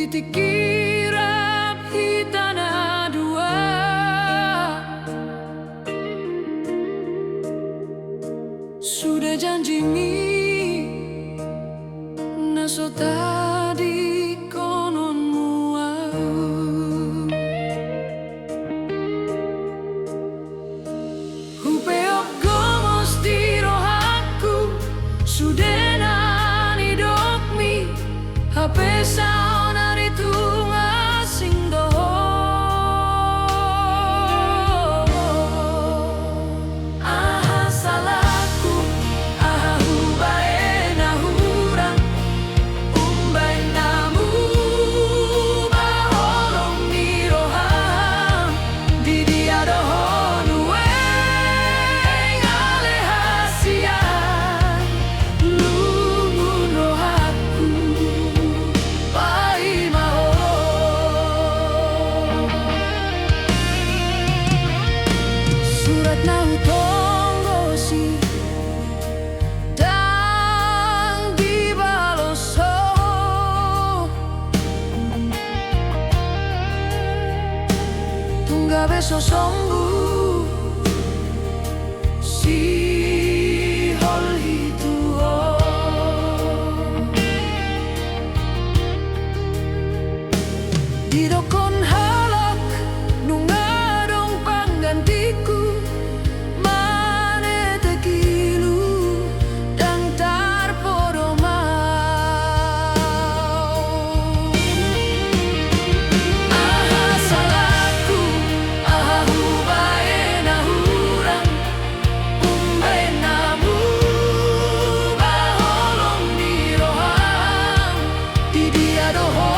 Ditikirap hitana dua sudah janji mi naso tadi konon muau hupeok gomos di rohaku sudah nani dokmi hape sao nari tunga singdo aha salahku aha hubae na hurang umbay namu baholong ni roham di dia dohon weng alehasian lumun rohaku pai mao surat na hutonggosi dang dibaloso tungga beso sombu si hol hituo didokon halak nungadong panggantiku mane tekilu dang tarpodo mau aha salahku aha hubae na hurang umbay namu baholong ni roham di dia dohon